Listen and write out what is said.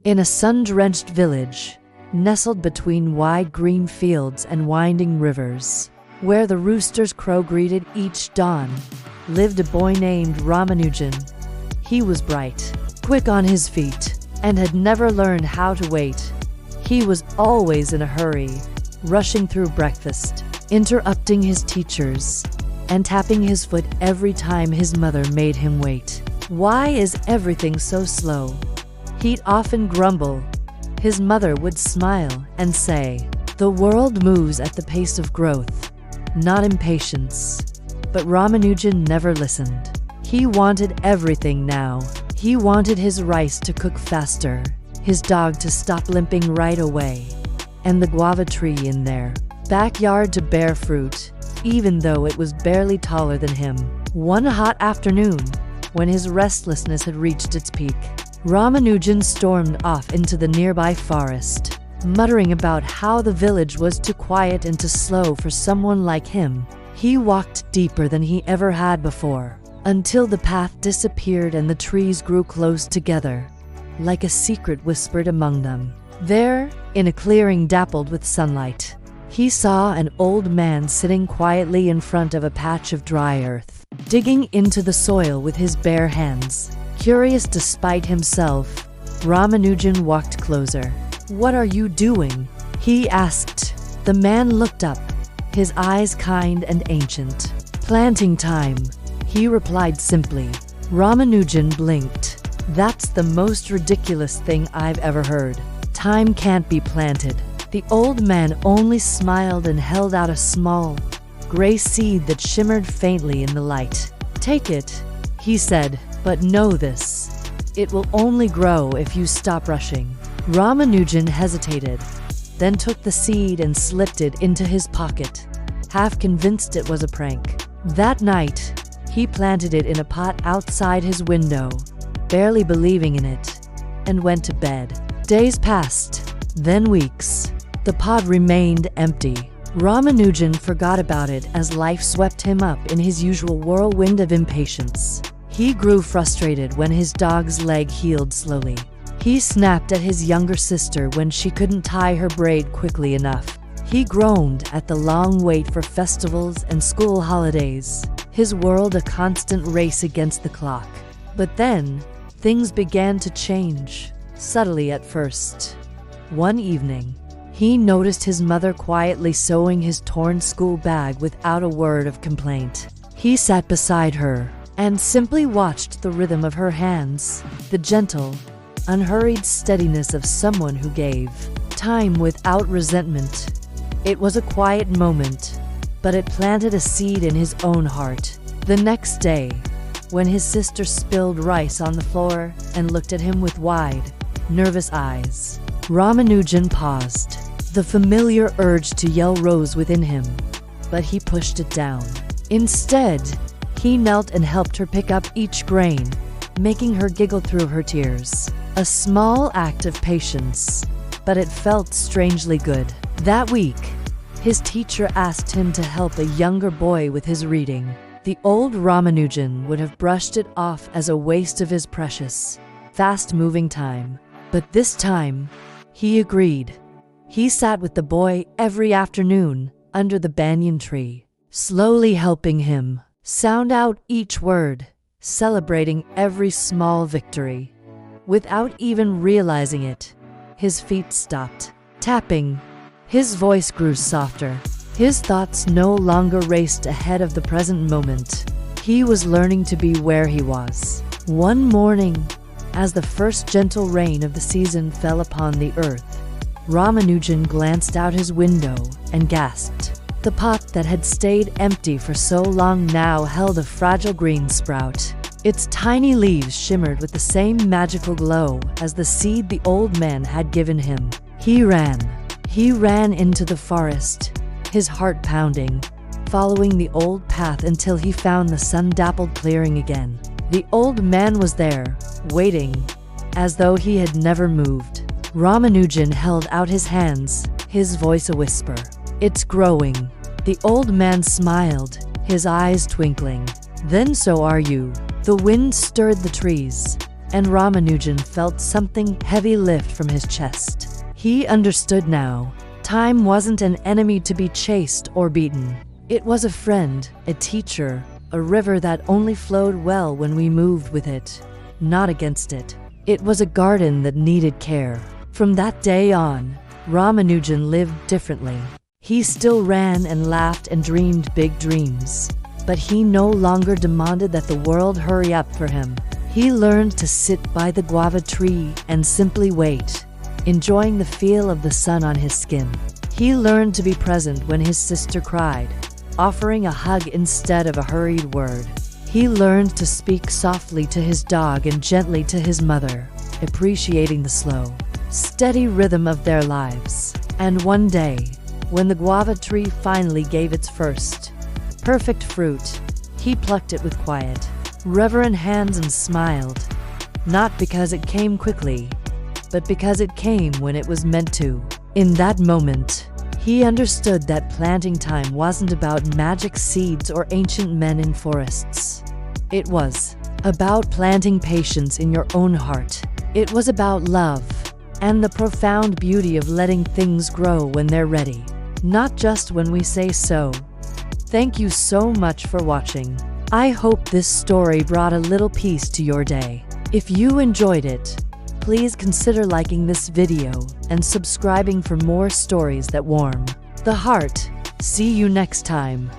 In a sun-drenched village, nestled between wide green fields and winding rivers, where the rooster's crow greeted each dawn, lived a boy named Ramanujan. He was bright, quick on his feet, and had never learned how to wait. He was always in a hurry, rushing through breakfast, interrupting his teachers, and tapping his foot every time his mother made him wait. "Why is everything so slow?" he'd often grumble. His mother would smile and say, "The world moves at the pace of growth, not impatience." But Ramanujan never listened. He wanted everything now. He wanted his rice to cook faster, his dog to stop limping right away, and the guava tree in their backyard to bear fruit, even though it was barely taller than him. One hot afternoon, when his restlessness had reached its peak, Ramanujan stormed off into the nearby forest, muttering about how the village was too quiet and too slow for someone like him. He walked deeper than he ever had before, until the path disappeared and the trees grew close together, like a secret whispered among them. There, in a clearing dappled with sunlight, he saw an old man sitting quietly in front of a patch of dry earth, digging into the soil with his bare hands. Curious despite himself, Ramanujan walked closer. "What are you doing?" he asked. The man looked up, his eyes kind and ancient. "Planting time," he replied simply. Ramanujan blinked. "That's the most ridiculous thing I've ever heard. Time can't be planted." The old man only smiled and held out a small, gray seed that shimmered faintly in the light. "Take it," he said, "but know this. It will only grow if you stop rushing." Ramanujan hesitated, then took the seed and slipped it into his pocket, half convinced it was a prank. That night, he planted it in a pot outside his window, barely believing in it, and went to bed. Days passed, then weeks. The pot remained empty. Ramanujan forgot about it as life swept him up in his usual whirlwind of impatience. He grew frustrated when his dog's leg healed slowly. He snapped at his younger sister when she couldn't tie her braid quickly enough. He groaned at the long wait for festivals and school holidays, his world a constant race against the clock. But then, things began to change, subtly at first. One evening, he noticed his mother quietly sewing his torn school bag without a word of complaint. He sat beside her and simply watched the rhythm of her hands, the gentle, unhurried steadiness of someone who gave time without resentment. It was a quiet moment, but it planted a seed in his own heart. The next day, when his sister spilled rice on the floor and looked at him with wide, nervous eyes, Ramanujan paused. The familiar urge to yell rose within him, but he pushed it down. Instead, he knelt and helped her pick up each grain, making her giggle through her tears. A small act of patience, but it felt strangely good. That week, his teacher asked him to help a younger boy with his reading. The old Ramanujan would have brushed it off as a waste of his precious, fast-moving time. But this time, he agreed. He sat with the boy every afternoon under the banyan tree, slowly helping him sound out each word, celebrating every small victory. Without even realizing it, his feet stopped tapping. His voice grew softer. His thoughts no longer raced ahead of the present moment. He was learning to be where he was. One morning, as the first gentle rain of the season fell upon the earth, Ramanujan glanced out his window and gasped. The pot that had stayed empty for so long now held a fragile green sprout. Its tiny leaves shimmered with the same magical glow as the seed the old man had given him. He ran into the forest, his heart pounding, following the old path until he found the sun-dappled clearing again. The old man was there, waiting, as though he had never moved. Ramanujan held out his hands, his voice a whisper. "It's growing." The old man smiled, his eyes twinkling. "Then so are you." The wind stirred the trees, and Ramanujan felt something heavy lift from his chest. He understood now. Time wasn't an enemy to be chased or beaten. It was a friend, a teacher, a river that only flowed well when we moved with it, not against it. It was a garden that needed care. From that day on, Ramanujan lived differently. He still ran and laughed and dreamed big dreams, but he no longer demanded that the world hurry up for him. He learned to sit by the guava tree and simply wait, enjoying the feel of the sun on his skin. He learned to be present when his sister cried, offering a hug instead of a hurried word. He learned to speak softly to his dog and gently to his mother, appreciating the slow, steady rhythm of their lives. And one day, when the guava tree finally gave its first, perfect fruit, he plucked it with quiet, reverent hands and smiled, not because it came quickly, but because it came when it was meant to. In that moment, he understood that planting time wasn't about magic seeds or ancient men in forests. It was about planting patience in your own heart. It was about love and the profound beauty of letting things grow when they're ready, not just when we say so. Thank you so much for watching. I hope this story brought a little peace to your day. If you enjoyed it, please consider liking this video and subscribing for more stories that warm the heart. See you next time.